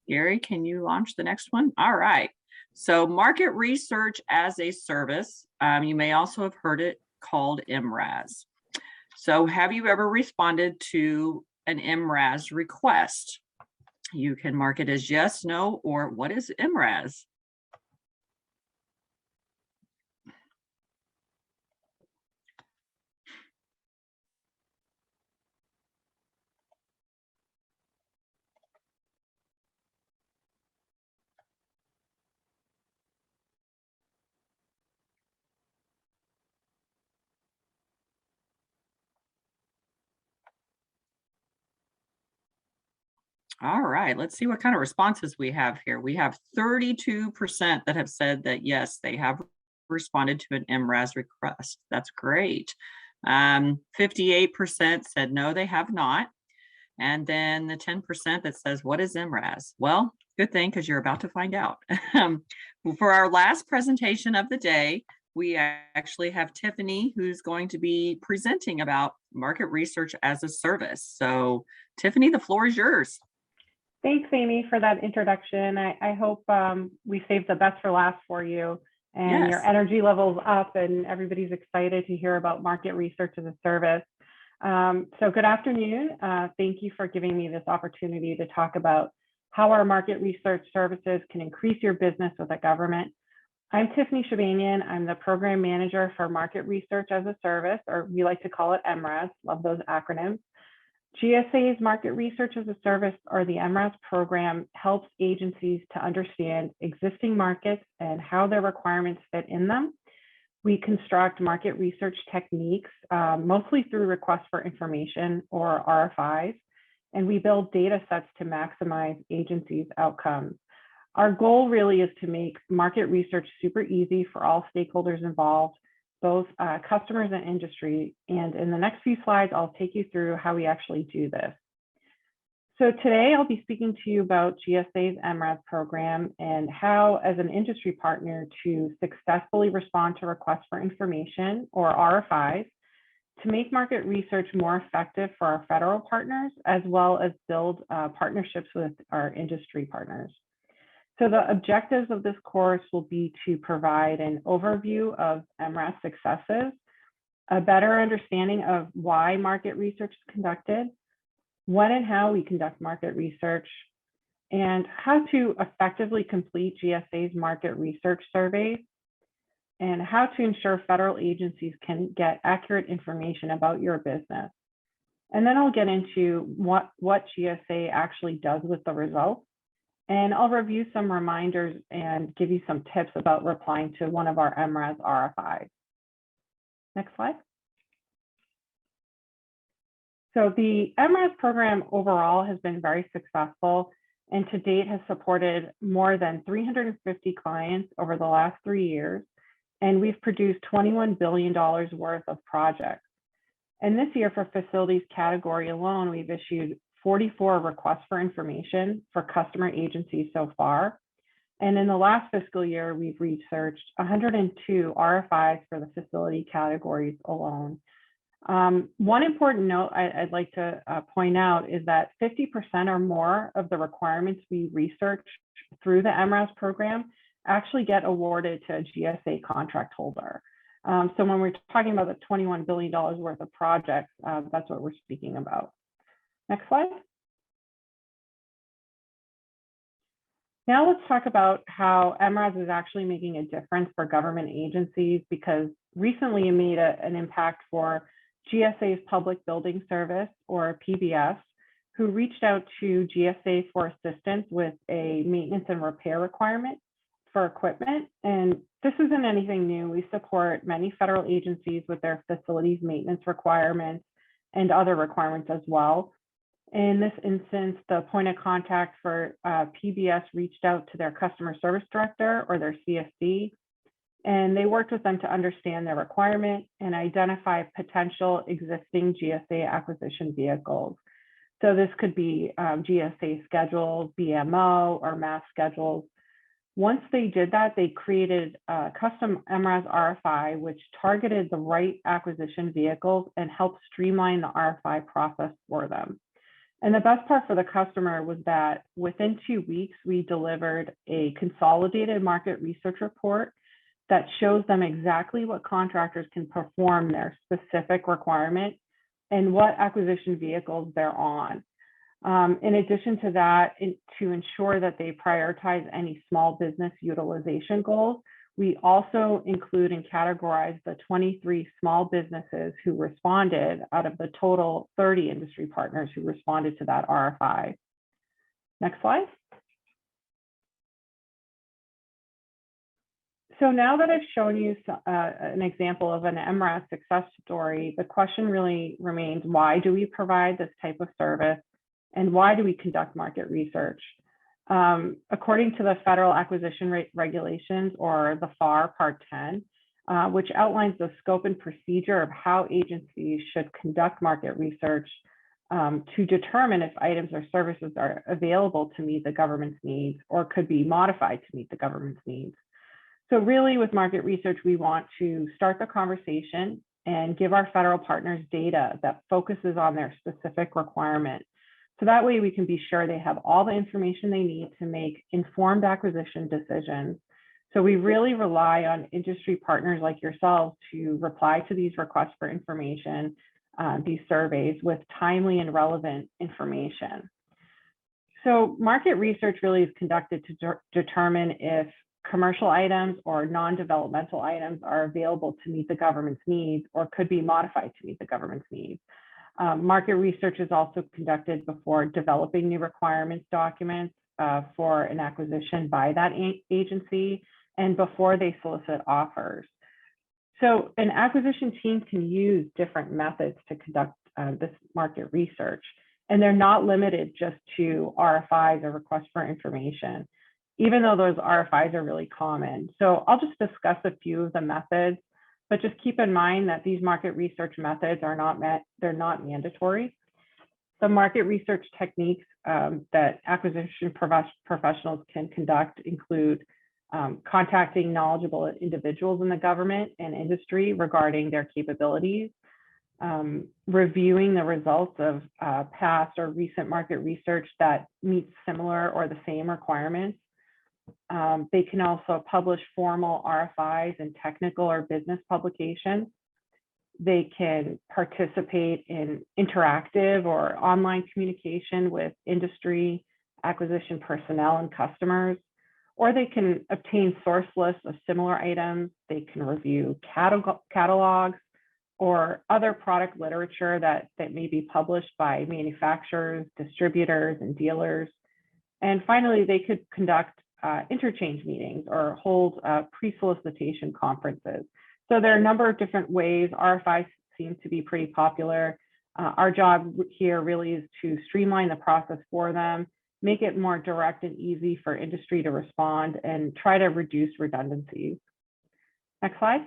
Gary, can you launch the next one? All right. So market research as a service, you may also have heard it called MRAS. So have you ever responded to an MRAS request? You can mark it as yes, no, or what is MRAS? All right, let's see what kind of responses we have here. We have 32% that have said that yes, they have responded to an MRAS request. That's great. 58% said no, they have not. And then the 10% that says, what is MRAS? Well, good thing, because you're about to find out. For our last presentation of the day, we actually have Tiffany, who's going to be presenting about market research as a service. So Tiffany, the floor is yours. Thanks, Amy, for that introduction. I hope we saved the best for last for you and Yes. your energy levels up and everybody's excited to hear about market research as a service. So good afternoon. Thank you for giving me this opportunity to talk about how our market research services can increase your business with the government. I'm Tiffany Shabanian. I'm the program manager for market research as a service, or we like to call it MRAS. Love those acronyms. GSA's market research as a service, or the MRAS program, helps agencies to understand existing markets and how their requirements fit in them. We construct market research techniques, mostly through requests for information or RFIs, and we build data sets to maximize agencies' outcomes. Our goal really is to make market research super easy for all stakeholders involved, both customers and industry. And in the next few slides, I'll take you through how we actually do this. So today I'll be speaking to you about GSA's MRAS program and how, as an industry partner, to successfully respond to requests for information, or RFIs, to make market research more effective for our federal partners, as well as build partnerships with our industry partners. So the objectives of this course will be to provide an overview of MRAS successes, a better understanding of why market research is conducted, when and how we conduct market research, and how to effectively complete GSA's market research surveys, and how to ensure federal agencies can get accurate information about your business. And then I'll get into what GSA actually does with the results. And I'll review some reminders and give you some tips about replying to one of our MRAS RFIs. Next slide. So the MRAS program overall has been very successful, and to date has supported more than 350 clients over the last 3 years. And we've produced $21 billion worth of projects. And this year, for facilities category alone, we've issued 44 requests for information for customer agencies so far. And in the last fiscal year, we've researched 102 RFIs for the facility categories alone. One important note I'd like to point out is that 50% or more of the requirements we research through the MRAS program actually get awarded to a GSA contract holder. So when we're talking about the $21 billion worth of projects, that's what we're speaking about. Next slide. Now let's talk about how MRAS is actually making a difference for government agencies, because recently it made an impact for GSA's Public Building Service, or PBS, who reached out to GSA for assistance with a maintenance and repair requirement for equipment. And this isn't anything new. We support many federal agencies with their facilities maintenance requirements and other requirements as well. In this instance, the point of contact for PBS reached out to their customer service director, or their CSD, and they worked with them to understand their requirement and identify potential existing GSA acquisition vehicles. So this could be GSA schedules, BMO, or MAS schedules. Once they did that, they created a custom MRAS RFI, which targeted the right acquisition vehicles and helped streamline the RFI process for them. And the best part for the customer was that within 2 weeks, we delivered a consolidated market research report that shows them exactly what contractors can perform their specific requirement and what acquisition vehicles they're on. In addition to that, to ensure that they prioritize any small business utilization goals, we also include and categorize the 23 small businesses who responded out of the total 30 industry partners who responded to that RFI. Next slide. So now that I've shown you an example of an MRAS success story, the question really remains, why do we provide this type of service and why do we conduct market research? According to the Federal Acquisition Rate Regulations, or the FAR Part 10, which outlines the scope and procedure of how agencies should conduct market research to determine if items or services are available to meet the government's needs or could be modified to meet the government's needs. So really with market research, we want to start the conversation and give our federal partners data that focuses on their specific requirement. So that way we can be sure they have all the information they need to make informed acquisition decisions. So we really rely on industry partners like yourselves to reply to these requests for information, these surveys with timely and relevant information. So market research really is conducted to determine if commercial items or non-developmental items are available to meet the government's needs or could be modified to meet the government's needs. Market research is also conducted before developing new requirements documents for an acquisition by that agency and before they solicit offers. So an acquisition team can use different methods to conduct this market research, and they're not limited just to RFIs or requests for information, even though those RFIs are really common. So I'll just discuss a few of the methods, but just keep in mind that these market research methods are they're not mandatory. The market research techniques that acquisition professionals can conduct include contacting knowledgeable individuals in the government and industry regarding their capabilities, reviewing the results of past or recent market research that meets similar or the same requirements. They can also publish formal RFIs in technical or business publications. They can participate in interactive or online communication with industry, acquisition personnel, and customers, or they can obtain source lists of similar items. They can review catalogs or other product literature that may be published by manufacturers, distributors, and dealers. And finally, they could conduct interchange meetings or hold pre-solicitation conferences. So there are a number of different ways. RFIs seem to be pretty popular. Our job here really is to streamline the process for them, make it more direct and easy for industry to respond, and try to reduce redundancies. Next slide.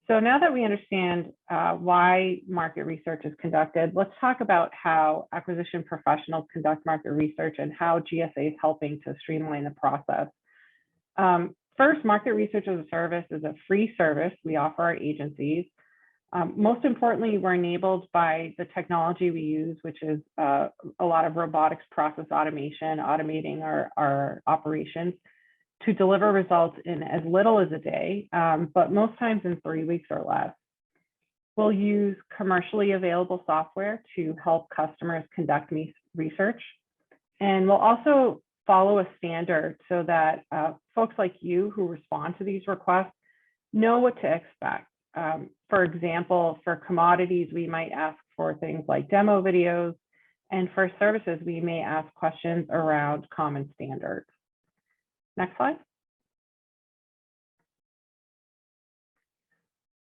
So now that we understand why market research is conducted, let's talk about how acquisition professionals conduct market research and how GSA is helping to streamline the process. First, market research as a service is a free service we offer our agencies. Most importantly, we're enabled by the technology we use, which is a lot of robotics process automation, automating our operations to deliver results in as little as a day, but most times in 3 weeks or less. We'll use commercially available software to help customers conduct research. And we'll also follow a standard so that folks like you who respond to these requests know what to expect. For example, for commodities, we might ask for things like demo videos, and for services, we may ask questions around common standards. Next slide.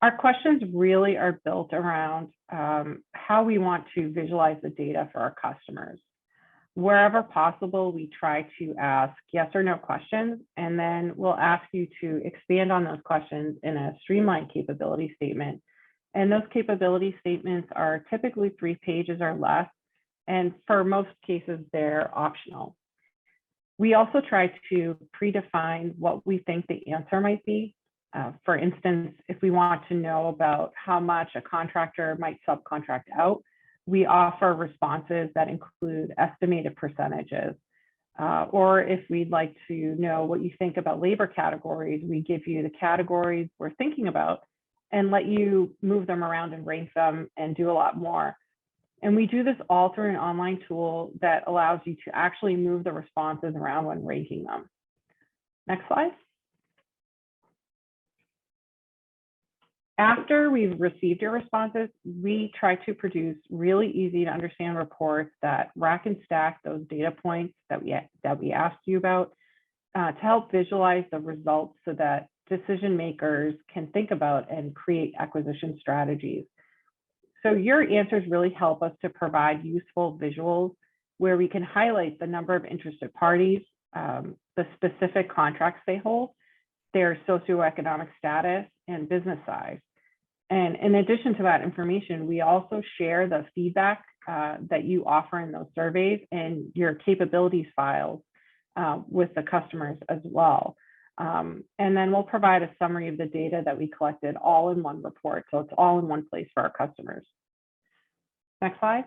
Our questions really are built around how we want to visualize the data for our customers. Wherever possible, we try to ask yes or no questions, and then we'll ask you to expand on those questions in a streamlined capability statement. And those capability statements are typically 3 pages or less, and for most cases, they're optional. We also try to predefine what we think the answer might be. For instance, if we want to know about how much a contractor might subcontract out, we offer responses that include estimated percentages. Or if we'd like to know what you think about labor categories, we give you the categories we're thinking about and let you move them around and rank them and do a lot more. And we do this all through an online tool that allows you to actually move the responses around when ranking them. Next slide. After we've received your responses, we try to produce really easy to understand reports that rack and stack those data points that we asked you about to help visualize the results so that decision makers can think about and create acquisition strategies. So your answers really help us to provide useful visuals where we can highlight the number of interested parties, the specific contracts they hold, their socioeconomic status, and business size. And in addition to that information, we also share the feedback that you offer in those surveys and your capabilities files with the customers as well. And then we'll provide a summary of the data that we collected all in one report. So it's all in one place for our customers. Next slide.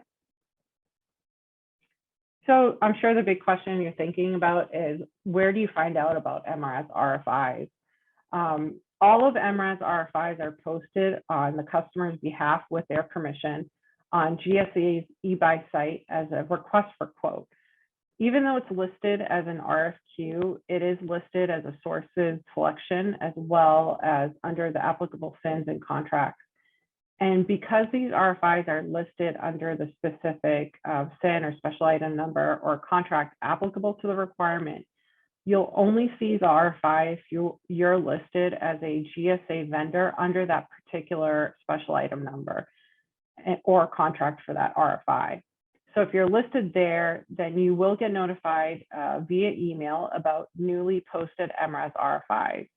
So I'm sure the big question you're thinking about is, where do you find out about MRAS RFIs? All of MRAS RFIs are posted on the customer's behalf with their permission on GSA's eBuy site as a request for quote. Even though it's listed as an RFQ, it is listed as a sources selection as well as under the applicable SINs and contracts. And because these RFIs are listed under the specific SIN or special item number or contract applicable to the requirement, you'll only see the RFI if you're listed as a GSA vendor under that particular special item number or contract for that RFI. So if you're listed there, then you will get notified via email about newly posted MRAS RFIs.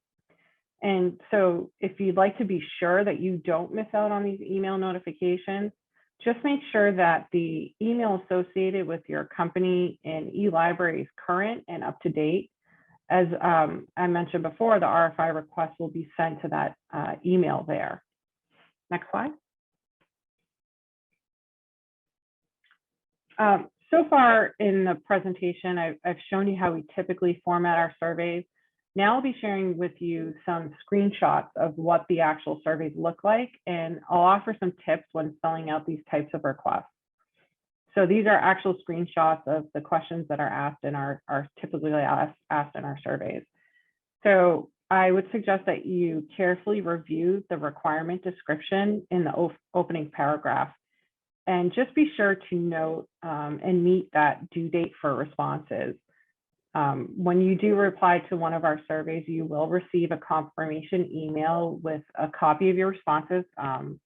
And so if you'd like to be sure that you don't miss out on these email notifications, just make sure that the email associated with your company and eLibrary is current and up to date. As I mentioned before, the RFI request will be sent to that email there. Next slide. So far in the presentation, I've shown you how we typically format our surveys. Now I'll be sharing with you some screenshots of what the actual surveys look like, and I'll offer some tips when filling out these types of requests. So these are actual screenshots of the questions that are asked and are typically asked in our surveys. So I would suggest that you carefully review the requirement description in the opening paragraph, and just be sure to note and meet that due date for responses. When you do reply to one of our surveys, you will receive a confirmation email with a copy of your responses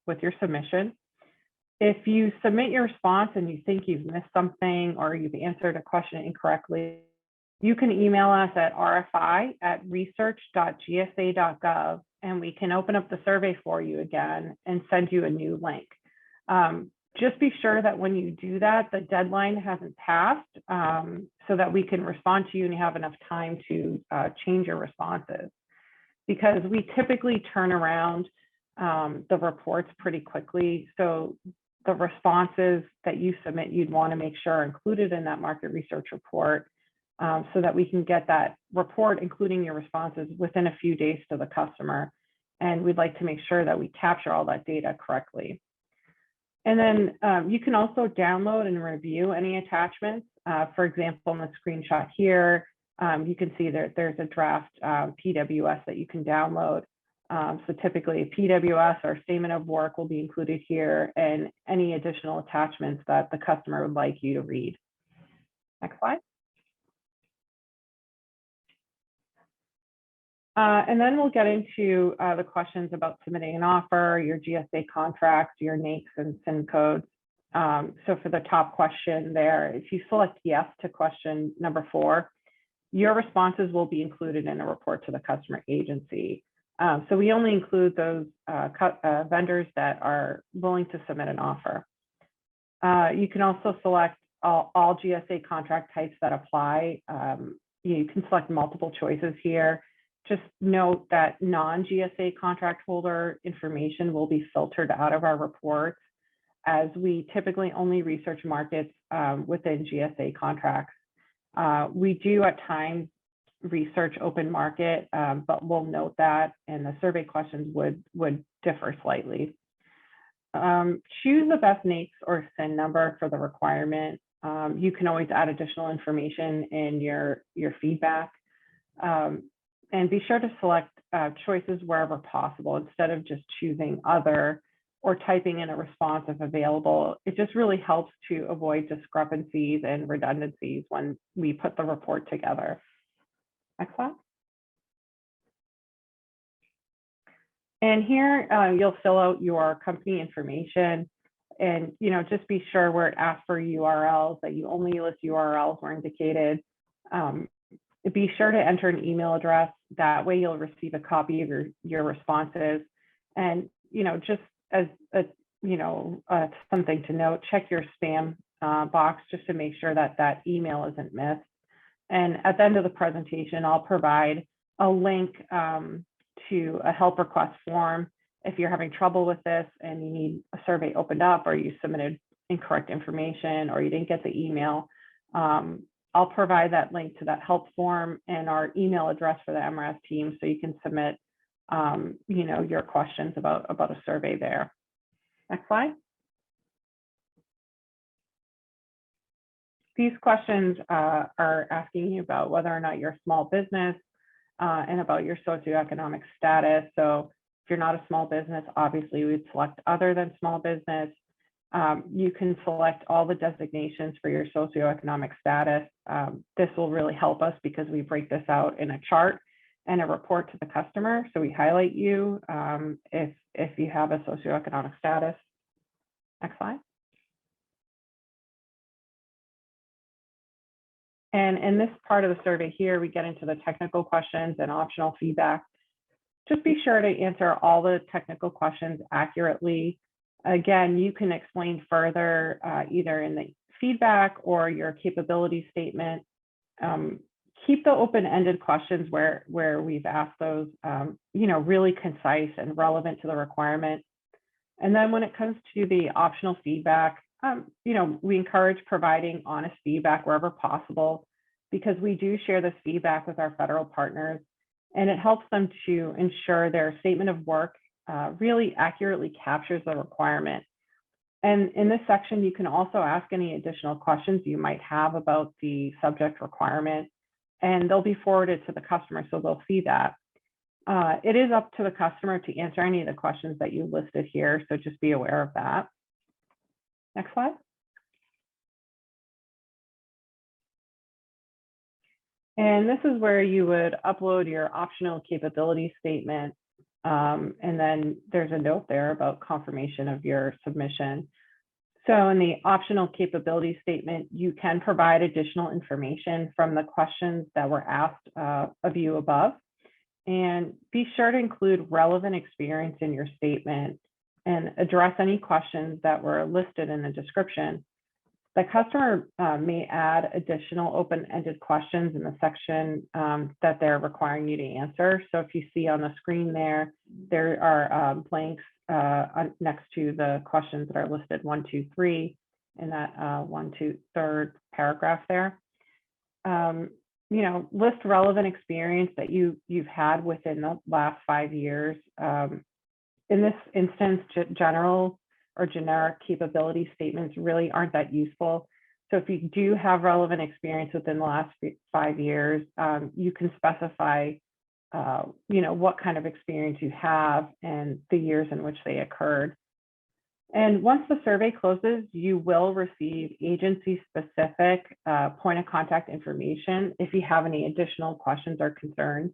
with your submission. If you submit your response and you think you've missed something or you've answered a question incorrectly, you can email us at rfi@research.gsa.gov, and we can open up the survey for you again and send you a new link. Just be sure that when you do that, the deadline hasn't passed so that we can respond to you and you have enough time to change your responses. Because we typically turn around the reports pretty quickly. So the responses that you submit, you'd want to make sure are included in that market research report so that we can get that report, including your responses, within a few days to the customer. And we'd like to make sure that we capture all that data correctly. And then you can also download and review any attachments. For example, in the screenshot here, you can see that there's a draft PWS that you can download. So typically a PWS or statement of work will be included here, and any additional attachments that the customer would like you to read. Next slide. And then we'll get into the questions about submitting an offer, your GSA contracts, your NAICS and SIN codes. So for the top question there, if you select yes to question number 4, your responses will be included in a report to the customer agency. So we only include those vendors that are willing to submit an offer. You can also select all GSA contract types that apply. You can select multiple choices here. Just note that non-GSA contract holder information will be filtered out of our reports, as we typically only research markets within GSA contracts. We do at times research open market, but we'll note that, and the survey questions would differ slightly. Choose the best NAICS or SIN number for the requirement. You can always add additional information in your feedback. And be sure to select choices wherever possible instead of just choosing other or typing in a response if available. It just really helps to avoid discrepancies and redundancies when we put the report together. Next slide. And here you'll fill out your company information, and just be sure where it asks for URLs that you only list URLs where indicated. Be sure to enter an email address. That way you'll receive a copy of your responses. And just as something to note, check your spam box just to make sure that email isn't missed. And at the end of the presentation, I'll provide a link to a help request form if you're having trouble with this and you need a survey opened up, or you submitted incorrect information, or you didn't get the email. I'll provide that link to that help form and our email address for the MRAS team, so you can submit your questions about a survey there. Next slide. These questions are asking you about whether or not you're a small business and about your socioeconomic status. So if you're not a small business, obviously we'd select other than small business. You can select all the designations for your socioeconomic status. This will really help us because we break this out in a chart and a report to the customer. So we highlight you if you have a socioeconomic status. Next slide. And in this part of the survey here, we get into the technical questions and optional feedback. Just be sure to answer all the technical questions accurately. Again, you can explain further either in the feedback or your capability statement. Keep the open-ended questions where we've asked those, really concise and relevant to the requirement. And then when it comes to the optional feedback, we encourage providing honest feedback wherever possible, because we do share this feedback with our federal partners, and it helps them to ensure their statement of work really accurately captures the requirement. And in this section, you can also ask any additional questions you might have about the subject requirement, and they'll be forwarded to the customer, so they'll see that. It is up to the customer to answer any of the questions that you listed here, so just be aware of that. Next slide. And this is where you would upload your optional capability statement. And then there's a note there about confirmation of your submission. So in the optional capability statement, you can provide additional information from the questions that were asked of you above. And be sure to include relevant experience in your statement and address any questions that were listed in the description. The customer may add additional open-ended questions in the section that they're requiring you to answer. So if you see on the screen there are blanks next to the questions that are listed 1, 2, 3 in that 1, 2, 3rd paragraph there. List relevant experience that you've had within the last 5 years. In this instance, general or generic capability statements really aren't that useful. So if you do have relevant experience within the last 5 years, you can specify, what kind of experience you have and the years in which they occurred. And once the survey closes, you will receive agency-specific point of contact information if you have any additional questions or concerns.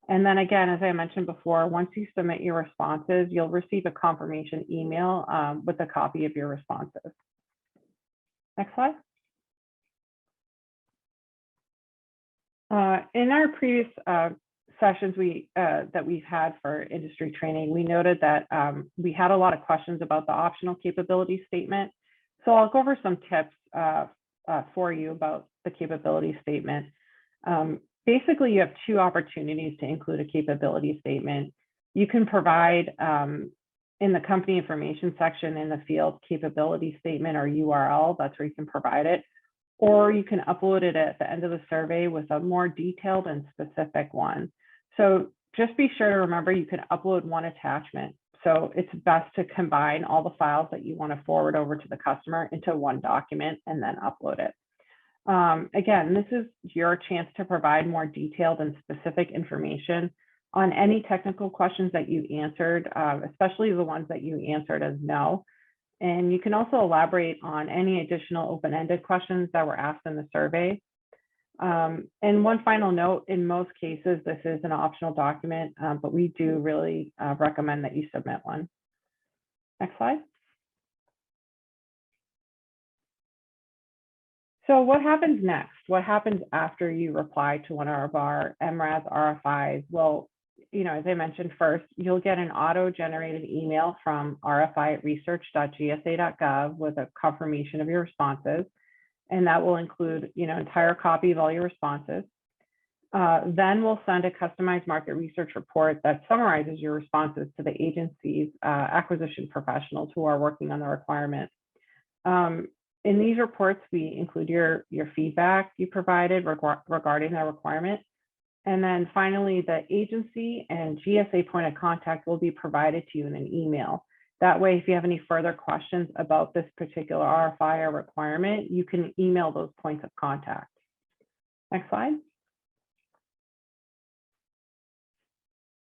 And then again, as I mentioned before, once you submit your responses, you'll receive a confirmation email with a copy of your responses. Next slide. In our previous sessions that we've had for industry training, we noted that we had a lot of questions about the optional capability statement. So I'll go over some tips for you about the capability statement. basically you have two opportunities to include a capability statement. You can provide in the company information section in the field capability statement or URL, that's where you can provide it. Or you can upload it at the end of the survey with a more detailed and specific one. So just be sure to remember you can upload one attachment. So it's best to combine all the files that you want to forward over to the customer into one document and then upload it. Again, this is your chance to provide more detailed and specific information on any technical questions that you answered, especially the ones that you answered as no. And you can also elaborate on any additional open-ended questions that were asked in the survey. And one final note, in most cases, this is an optional document, but we do really recommend that you submit one. Next slide. So what happens next? What happens after you reply to one of our MRAS RFIs? Well, as I mentioned first, you'll get an auto-generated email from rfi@research.gsa.gov with a confirmation of your responses. And that will include, entire copy of all your responses. Then we'll send a customized market research report that summarizes your responses to the agency's acquisition professionals who are working on the requirement. In these reports, we include your feedback you provided regarding the requirement. And then finally, the agency and GSA point of contact will be provided to you in an email. That way, if you have any further questions about this particular RFI or requirement, you can email those points of contact. Next slide.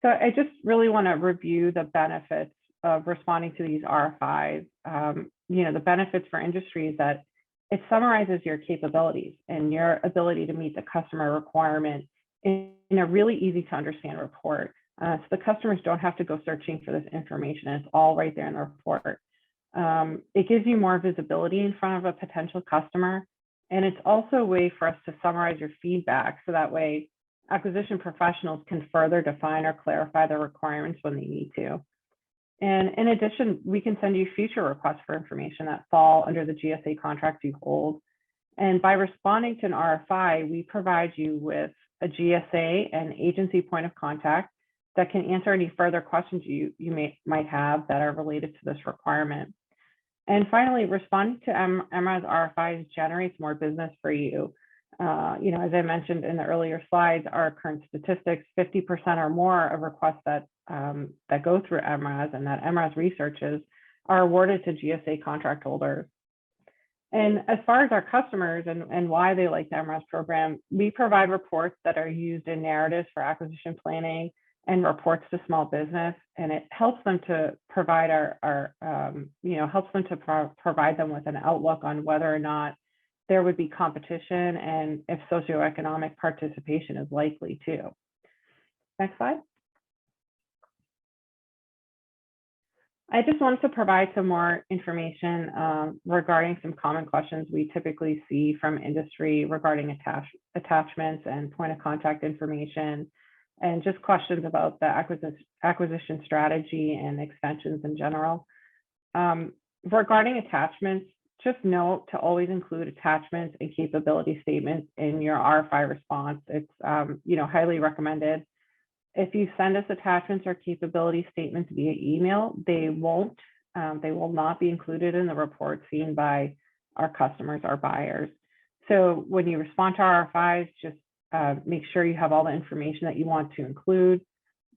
So I just really want to review the benefits of responding to these RFIs. The benefits for industry is that it summarizes your capabilities and your ability to meet the customer requirement in a really easy to understand report. So the customers don't have to go searching for this information. It's all right there in the report. It gives you more visibility in front of a potential customer. And it's also a way for us to summarize your feedback. So that way acquisition professionals can further define or clarify the requirements when they need to. And in addition, we can send you future requests for information that fall under the GSA contracts you hold. And by responding to an RFI, we provide you with a GSA and agency point of contact that can answer any further questions you might have that are related to this requirement. And finally, responding to MRAS RFIs generates more business for you. As I mentioned in the earlier slides, our current statistics, 50% or more of requests that go through MRAS and that MRAS researches are awarded to GSA contract holders. And as far as our customers and why they like the MRAS program, we provide reports that are used in narratives for acquisition planning and reports to small business, and it helps them to provide provide them with an outlook on whether or not there would be competition and if socioeconomic participation is likely too. Next slide. I just wanted to provide some more information regarding some common questions we typically see from industry regarding attachments and point of contact information, and just questions about the acquisition strategy and extensions in general. Regarding attachments, just note to always include attachments and capability statements in your RFI response. It's highly recommended. If you send us attachments or capability statements via email, they will not be included in the report seen by our customers or buyers. So when you respond to RFIs, just make sure you have all the information that you want to include,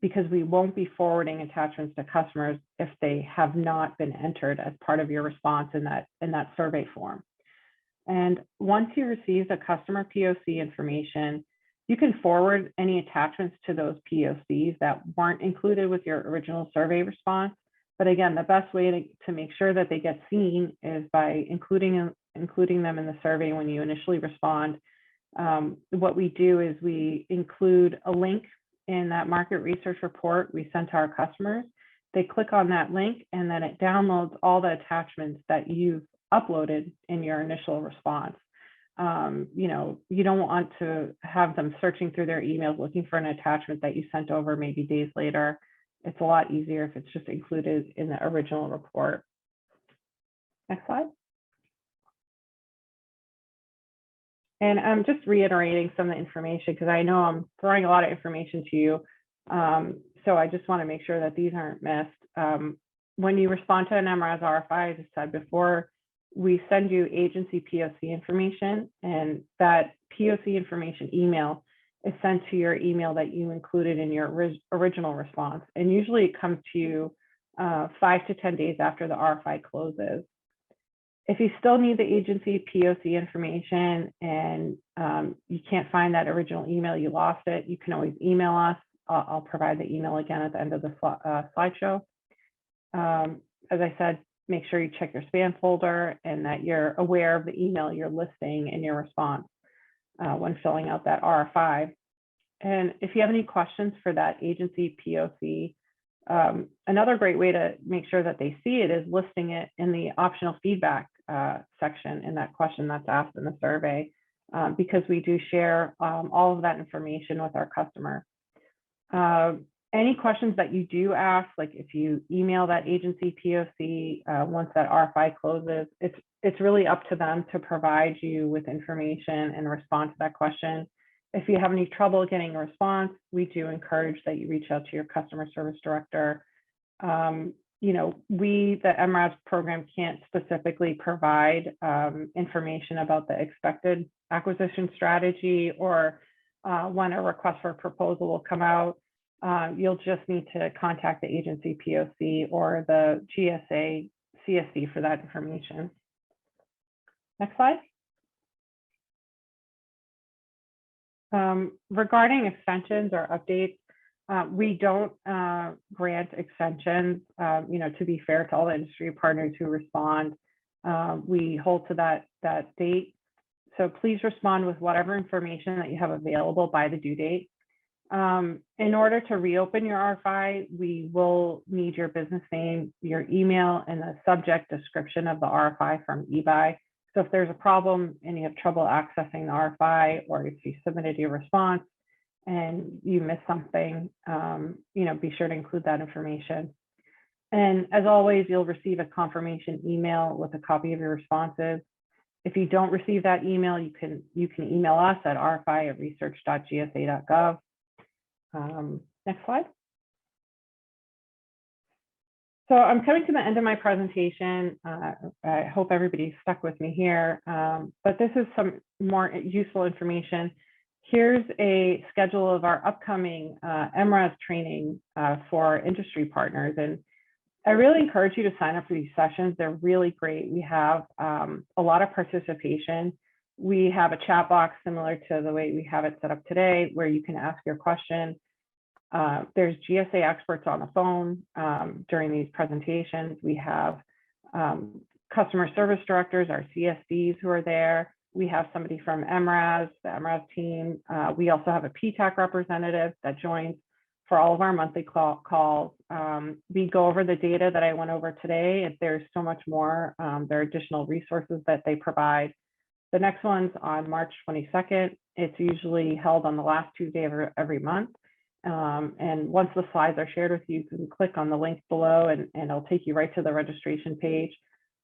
because we won't be forwarding attachments to customers if they have not been entered as part of your response in that survey form. And once you receive the customer POC information, you can forward any attachments to those POCs that weren't included with your original survey response. But again, the best way to make sure that they get seen is by including them in the survey when you initially respond. What we do is we include a link in that market research report we send to our customers. They click on that link and then it downloads all the attachments that you've uploaded in your initial response. You don't want to have them searching through their emails looking for an attachment that you sent over maybe days later. It's a lot easier if it's just included in the original report. Next slide. And I'm just reiterating some of the information because I know I'm throwing a lot of information to you. So I just want to make sure that these aren't missed. When you respond to an MRAS RFI, as I said before, we send you agency POC information, and that POC information email is sent to your email that you included in your original response. And usually it comes to you 5 to 10 days after the RFI closes. If you still need the agency POC information and you can't find that original email, you lost it, you can always email us. I'll provide the email again at the end of the slideshow. As I said, make sure you check your spam folder and that you're aware of the email you're listing in your response when filling out that RFI. And if you have any questions for that agency POC, another great way to make sure that they see it is listing it in the optional feedback section in that question that's asked in the survey, because we do share all of that information with our customer. Any questions that you do ask, like if you email that agency POC once that RFI closes, it's really up to them to provide you with information and respond to that question. If you have any trouble getting a response, we do encourage that you reach out to your customer service director. You know, the MRAS program can't specifically provide information about the expected acquisition strategy or when a request for a proposal will come out. You'll just need to contact the agency POC or the GSA CSC for that information. Next slide. Regarding extensions or updates, we don't grant extensions. You know, to be fair to all the industry partners who respond, we hold to that date. So please respond with whatever information that you have available by the due date. In order to reopen your RFI, we will need your business name, your email, and the subject description of the RFI from eBuy. So if there's a problem and you have trouble accessing the RFI, or if you submitted your response and you missed something, you know, be sure to include that information. And as always, you'll receive a confirmation email with a copy of your responses. If you don't receive that email, you can email us at rfi@research.gsa.gov. Next slide. So I'm coming to the end of my presentation. I hope everybody stuck with me here, but this is some more useful information. Here's a schedule of our upcoming MRAS training for industry partners. And I really encourage you to sign up for these sessions. They're really great. We have a lot of participation. We have a chat box similar to the way we have it set up today, where you can ask your question. There's GSA experts on the phone during these presentations. We have customer service directors, our CSDs who are there. We have somebody from MRAS, the MRAS team. We also have a PTAC representative that joins for all of our monthly calls. We go over the data that I went over today. If there's so much more, there are additional resources that they provide. The next one's on March 22nd. It's usually held on the last Tuesday of every month. And once the slides are shared with you, you can click on the link below and it'll take you right to the registration page.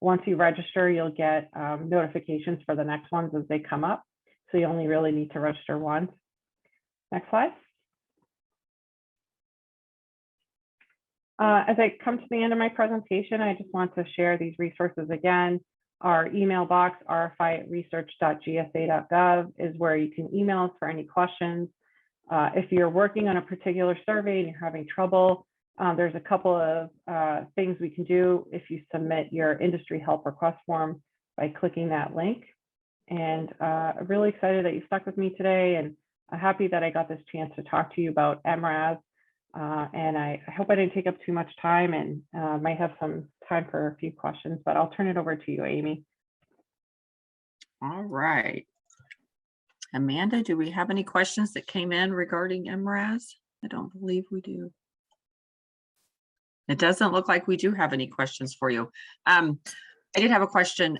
Once you register, you'll get notifications for the next ones as they come up. So you only really need to register once. Next slide. As I come to the end of my presentation, I just want to share these resources again. Our email box, rfi@research.gsa.gov, is where you can email us for any questions. If you're working on a particular survey and you're having trouble, there's a couple of things we can do if you submit your industry help request form by clicking that link. And I'm really excited that you stuck with me today, and I'm happy that I got this chance to talk to you about MRAS. And I hope I didn't take up too much time, and might have some time for a few questions, but I'll turn it over to you, Amy. All right. Amanda, do we have any questions that came in regarding MRAS? I don't believe we do. It doesn't look like we do have any questions for you. I did have a question,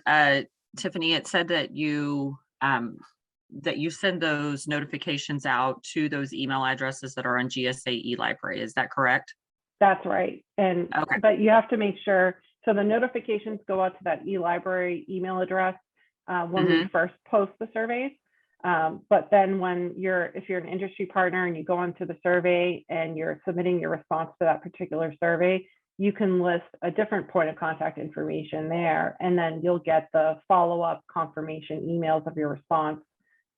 Tiffany. It said that you send those notifications out to those email addresses that are on GSA eLibrary. Is that correct? That's right. And okay. But you have to make sure, so the notifications go out to that eLibrary email address when we first post the surveys. But then if you're an industry partner and you go onto the survey and you're submitting your response to that particular survey, you can list a different point of contact information there, and then you'll get the follow-up confirmation emails of your response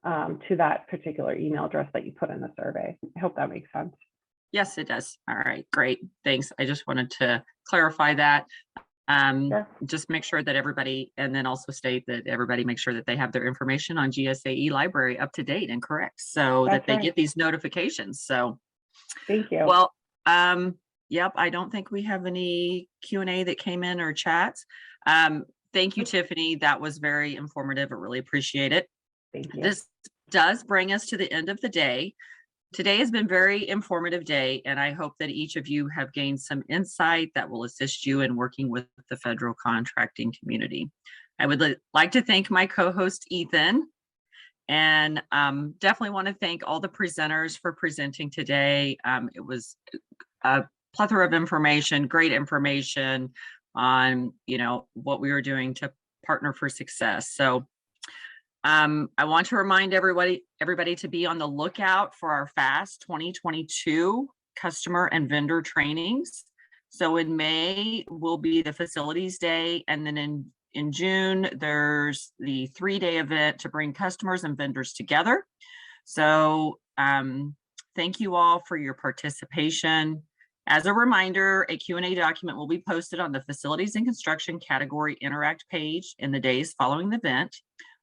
to that particular email address that you put in the survey. I hope that makes sense. Yes, it does. All right, great. Thanks. I just wanted to clarify that. Sure. Just make sure that everybody, and then also state that everybody make sure that they have their information on GSAE library up to date and correct, so that That's they right. get these notifications. So, Thank you. well, yep, I don't think we have any Q&A that came in or chats. Thank you, Tiffany. That was very informative. I really appreciate it. Thank you. This does bring us to the end of the day. Today has been a very informative day, and I hope that each of you have gained some insight that will assist you in working with the federal contracting community. I would like to thank my co-host, Ethan, and definitely want to thank all the presenters for presenting today. It was a plethora of information, great information on, what we were doing to partner for success. So I want to remind everybody to be on the lookout for our FAST 2022 customer and vendor trainings. So in May will be the facilities day, and then in June there's the 3-day event to bring customers and vendors together. So thank you all for your participation. As a reminder, a Q&A document will be posted on the Facilities and Construction category Interact page in the days following the event.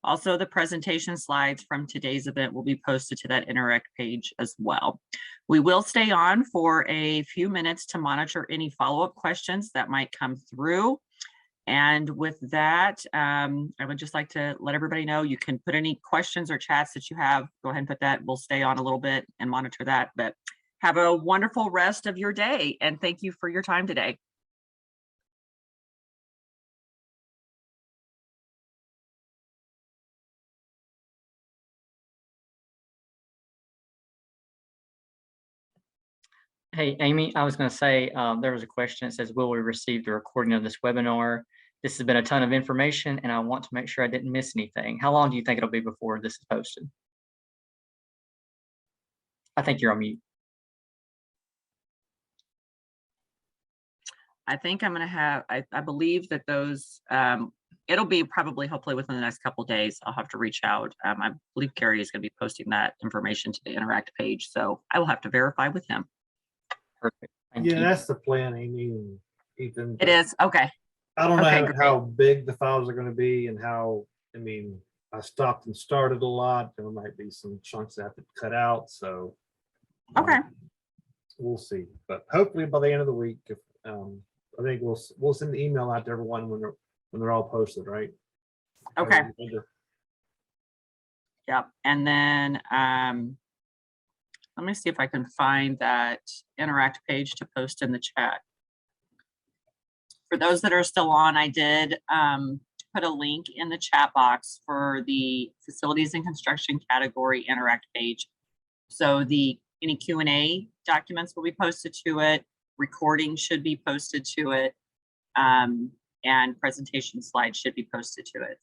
Also, the presentation slides from today's event will be posted to that Interact page as well. We will stay on for a few minutes to monitor any follow-up questions that might come through. And with that, I would just like to let everybody know you can put any questions or chats that you have. Go ahead and put that. We'll stay on a little bit and monitor that. But have a wonderful rest of your day, and thank you for your time today. Hey, Amy, I was going to say there was a question that says, will we receive the recording of this webinar? This has been a ton of information, and I want to make sure I didn't miss anything. How long do you think it'll be before this is posted? I think you're on mute. I think I'm going to have, I believe that those, it'll be probably hopefully within the next couple of days. I'll have to reach out. I believe Carrie is going to be posting that information to the Interact page, so I will have to verify with him. Perfect. Thank Yeah, you. that's the plan, Amy and Ethan. It is, okay. I don't know Okay, how big the files are going to be and how, I stopped and started a lot. There might be some chunks I have to cut out. So Okay. We'll see. But hopefully by the end of the week, if I think we'll send the email out to everyone when they're all posted, right? Okay. Yep. And then let me see if I can find that Interact page to post in the chat. For those that are still on, I did put a link in the chat box for the Facilities and Construction category Interact page. So any Q&A documents will be posted to it. Recording should be posted to it. And presentation slides should be posted to it.